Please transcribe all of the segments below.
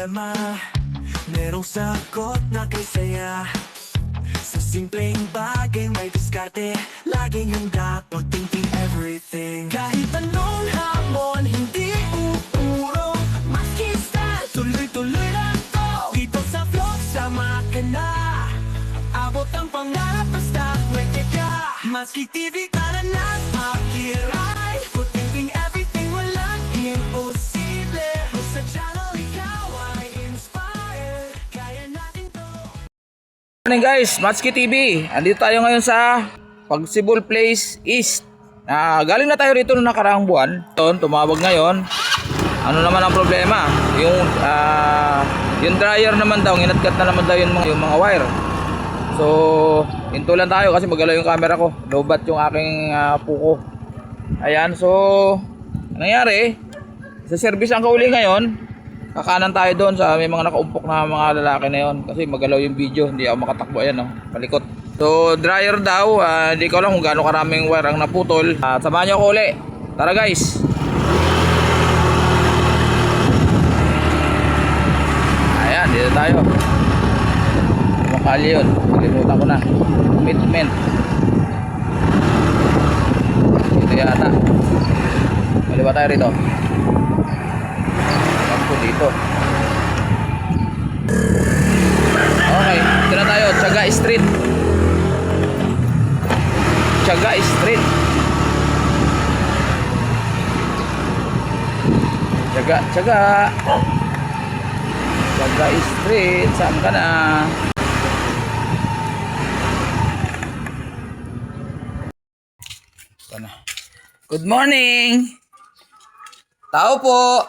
problema, merong sagot na kay saya. Sa simpleng bagay may diskarte, laging handa, thinking everything. Kahit anong hamon, hindi uurong, maski sa tuloy-tuloy lang to. Dito sa vlog, sama ka na, abot ang pangarap basta pwede ka. Maski TV ka na nag-akiray, thinking everything, walang imposible. Sa channel ikaw ay inspired, kaya natin to. Morning guys, Matsuki TV. Andito tayo ngayon sa Pagsibol Place East. Galing na tayo rito noong nakaraang buwan. Tumawag ngayon. Ano naman ang problema? Yung dryer naman daw, ginatgat na naman daw yung mga wire. So, hinto lang tayo kasi magalaw yung camera ko. Lobat yung aking puko. Ayan, so nangyari, sa service ang kauli ngayon, kakanan tayo doon sa may mga nakaumpok na mga lalaki na yon kasi magalaw yung video, hindi ako makatakbo. Ayan, no, palikot. So dryer daw, hindi ko alam kung gaano karaming wire ang naputol. Samahan nyo ako uli, tara guys. Ayan, dito tayo. Makali yun, kalimutan ko na. Commitment dito yata. Kaliwa tayo rito. Dito. Okay, dito na tayo, Tiaga Street. Tiaga Street. Tiaga Street, saan ka na? Ito na. Good morning. Tao po.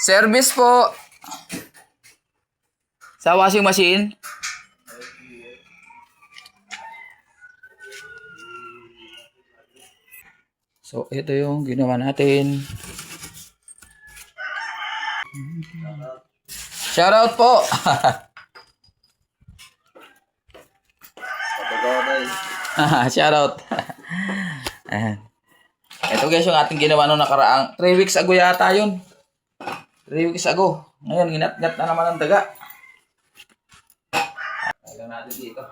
Service po sa washing machine. So ito yung ginawa natin. Shoutout po. Shoutout. Ito guys yung ating ginawa nung nakaraang 3 weeks ago yata yun. 3 weeks ago. Ngayon, ginat-gat na naman ang daga. Lagyan natin dito.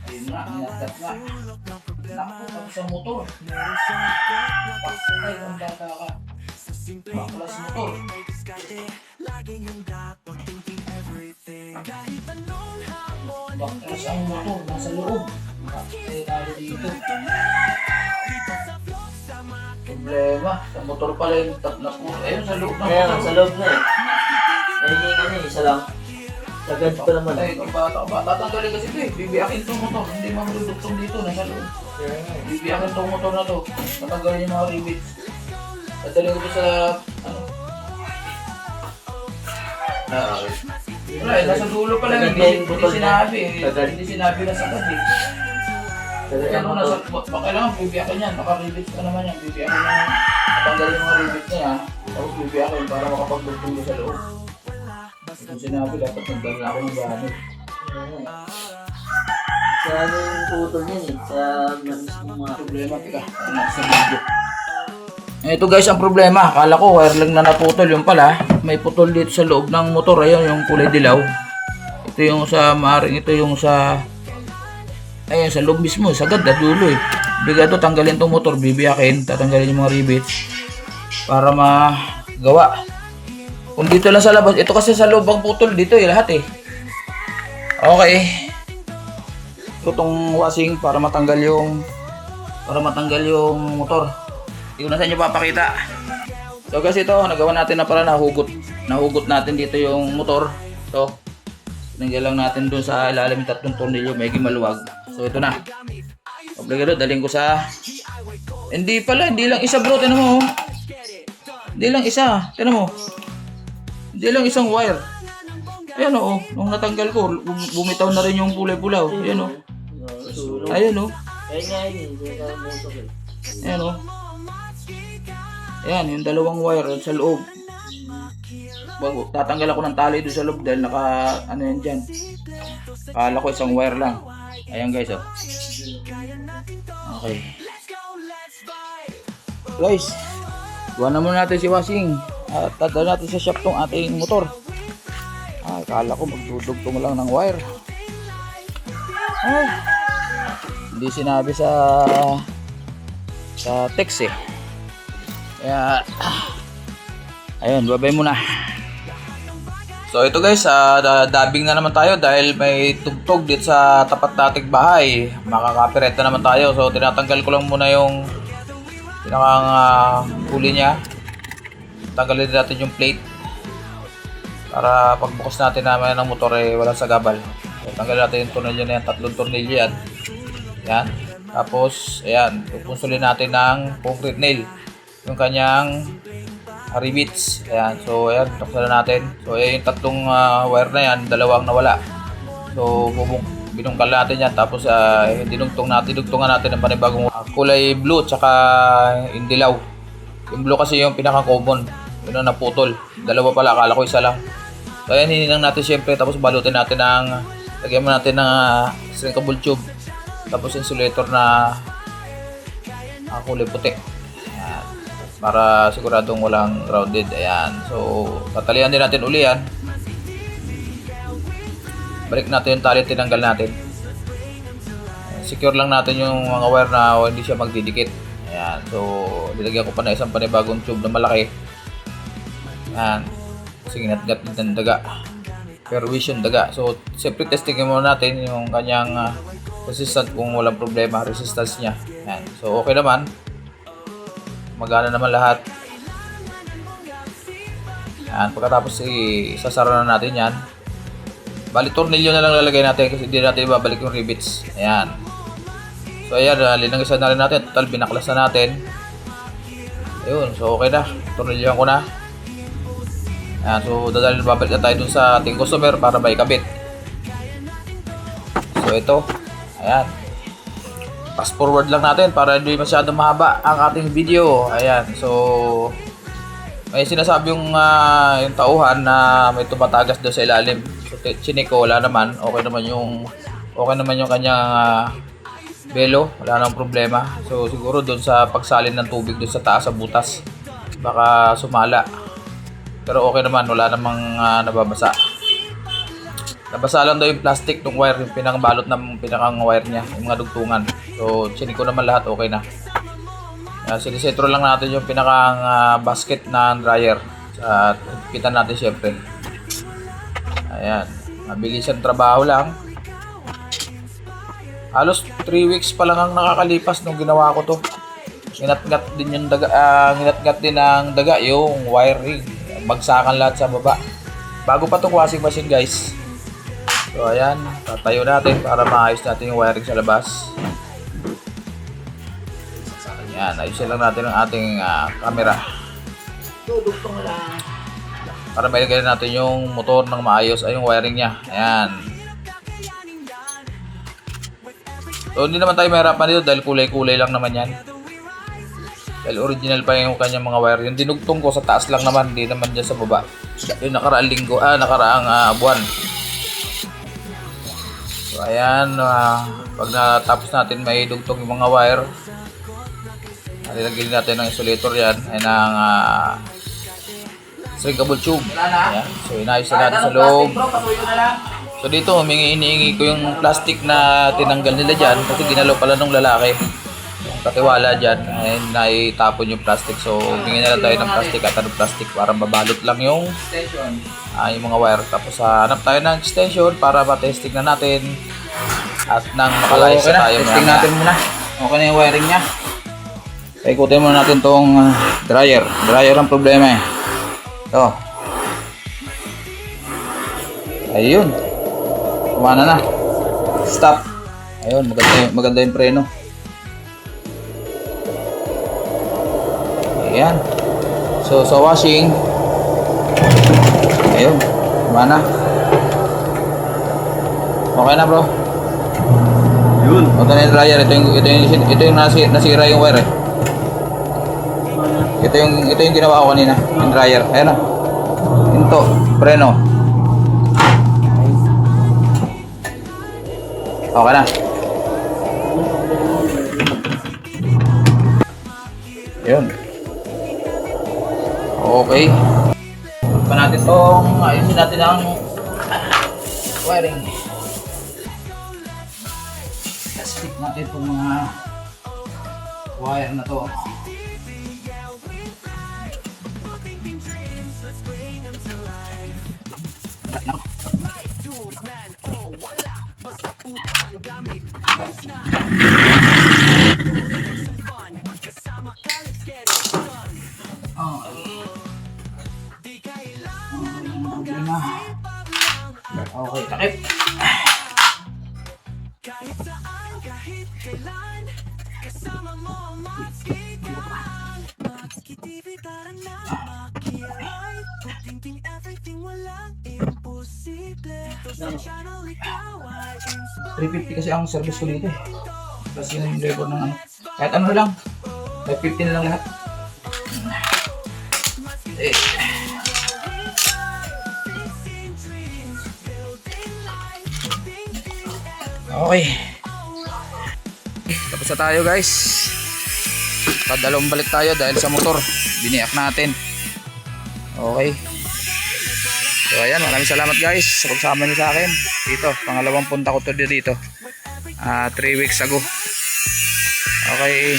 Ginat-gat nga. Naku, tapos sa motor. Ay, ang bata ka. Baklas motor. Baklas ang motor, nasa loob. Bakit tayo dito? Problema, sa motor pala yung tatlo po. Ayun, sa loob na motor. Ayan, sa loob na eh. Ayun yung isa lang. Sagad pa naman. Ay, kung bata ba? Tatanggalin kasi ito eh. Bibiyakin itong motor. Hindi mamadudugtong dito, nasa loob. Bibiyakin itong motor na to. Tatanggalin yung mga rivets. Dadalhin ko ito sa, ano? Wala eh, nasa dulo pa lang. Hindi sinabi eh. Hindi sinabi na sagad eh. Kaya kailangan bibiyakin yan. Naka-rivets pa naman yan. Bibiyakin yan. Tatanggalin yung mga rivets niya. Tapos bibiyakin para makapagdugtong ko sa loob. Kung sinabi, dapat nagdala ako ng gamit. Sa ano yung putol niyan eh. Sa mismo mga Problema, tika. Sa video. Ito guys ang problema. Akala ko wire lang na naputol. Yung pala, may putol dito sa loob ng motor. Ayun, yung kulay dilaw. Ito yung sa maaring, ito yung sa ayun, sa loob mismo. Sagad na dulo eh. Bigla ito, tanggalin itong motor. Bibiyakin. Tatanggalin yung mga rivets para magawa. Kung dito lang sa labas, ito kasi sa loob ang putol dito eh, lahat eh. Okay. Ito tong washing para matanggal yung motor. Hindi ko na sa inyo papakita. So guys, ito, nagawa natin na para nahugot natin dito yung motor. Ito. Tinanggal lang natin dun sa ilalim yung tatlong tornilyo, medyo maluwag. So ito na. Obligado, daling ko sa... Hindi pala, hindi lang isa bro, tinan mo. Hindi lang isa, tinan mo. Hindi lang isang wire. Ayan o, nung natanggal ko, bumitaw na rin yung kulay pula o. Ayan o. Sunog. Ayan o. Kaya nga yun, hindi ka musok eh. Ayan o. Ayan, yung dalawang wire sa loob. Bago, tatanggal ako ng tali doon sa loob dahil naka, ano yan dyan. Kala ko isang wire lang. Ayan guys o. Okay. Guys, gawa na muna natin si Wasing. At dadala natin sa shop tong ating motor. Ay, kala ko magdudugtong lang ng wire. Ay, hindi sinabi sa text eh. Kaya, ayun, babay muna. So ito guys, dubbing na naman tayo dahil may tugtog dito sa tapat nating bahay. Makaka-copyright na naman tayo. So tinatanggal ko lang muna yung pinakang huli niya. Tanggalin natin yung plate para pagbukas natin naman ng motor eh walang sagabal. So, tanggalin natin yung tornilyo na yan, 3 tornilyo yan. Yan. Tapos, ayan, pupunsulin natin ng concrete nail yung kanyang rivets. Ayan, so ayan, tuksan na natin. So ayan yung 3 wire na yan, 2 nawala. So binungkal natin yan, tapos dinugtungan natin ng panibagong kulay blue tsaka yung dilaw. Yung blue kasi yung pinaka-common, yun ang naputol. 2 pala, akala ko isa lang. So ayan, hininang natin syempre, tapos balutin natin lagyan mo natin ng shrinkable tube. Tapos insulator na kulay puti. Ayan, para siguradong walang grounded. Ayan, so tatalian din natin uli yan. Balik natin yung tali, tinanggal natin. Secure lang natin yung mga wire na hindi siya magdidikit. Ayan, so nilagyan ko pa na isang panibagong tube na malaki. Ayan, kasi ginatgat ng daga, pervision daga. So siyempre testingin muna natin yung kanyang resistance, kung walang problema resistance niya. Ayan, so okay naman, magana naman lahat. Ayan, pagkatapos isasara na natin yan. Bali tornilyo na lang lalagay natin kasi hindi natin ibabalik yung rivets. Ayan, so ayan, linangisan na rin natin. Total binaklas na natin. Ayun, so okay na, tornilyohan ko na. Ayan, so babalik na tayo dun sa ating customer para may kabit. So ito, ayan, fast forward lang natin para hindi masyadong mahaba ang ating video. Ayan, so may sinasabi yung tauhan na may tumatagas doon sa ilalim. So chinik ko, wala naman, okay naman yung kanyang belo, wala nang problema. So siguro doon sa pagsalin ng tubig doon sa taas sa butas, baka sumala. Pero okay naman, wala namang nababasa. Nabasa lang daw yung plastic ng wire, yung pinakabalot ng pinakang wire niya, yung mga dugtungan. So chinik ko naman lahat, okay na. Sinisetro lang natin yung pinakang basket na dryer. At kita natin syempre. Ayan, mabilis ang trabaho lang. Halos 3 weeks pa lang ang nakakalipas nung ginawa ko to. Nginat-ngat din yung daga, nginat-ngat din ng daga yung wiring. Bagsakan lahat sa baba. Bago pa itong washing machine guys. So ayan, tatayo natin para maayos natin yung wiring sa labas. Ayan, ayusin lang natin ang ating camera. Dudugtong lang. Para mailagay natin yung motor ng maayos ay yung wiring niya. Ayan. So hindi naman tayo mahirapan dito dahil kulay-kulay lang naman yan. Dahil original pa yung kanyang mga wire. Yung dinugtong ko sa taas lang naman, hindi naman dyan sa baba. Yung nakaraang buwan. So ayan, pag natapos natin may dugtong yung mga wire, nilagyan natin ng insulator yan ay ng shrinkable tube. Ayan. So inayos na natin sa loob. So dito iniingi ko yung plastic na tinanggal nila dyan kasi ginalaw pala nung lalaki. Katiwala dyan ay naitapon yung plastic. So bingin na lang tayo ng plastic at anong plastic para mabalot lang yung mga wire. Tapos hanap tayo ng extension para matesting na natin at nang makalayas okay na tayo. Testing natin muna. Okay na yung wiring nya. Ikutin muna natin tong dryer. Dryer ang problema eh. Ito. Ayun. Kumana na. Stop. Ayun, maganda yung preno. Ayan. So, sa washing, ayun, mana. Okay na, bro. Yun. O, ito na yung dryer. Ito yung nasira yung wire, eh. Ito yung ginawa ko kanina, yung dryer. Ayan na. Ito, preno. Okay na. Yun. Okay. Pa natin tong ayusin natin ang wiring. Stick natin itong mga wire na to. Okay, takip. $350 kasi ang service ko dito eh. Plus yung labor ng ano. Kahit ano lang. $550 na lang lahat. Eh. Okay. Tapos na tayo guys. Padalawang balik tayo dahil sa motor. Biniyak natin. Okay. So ayan, maraming salamat guys sa pagsama niyo sa akin. Dito, pangalawang punta ko to dito. 3 weeks ago. Okay.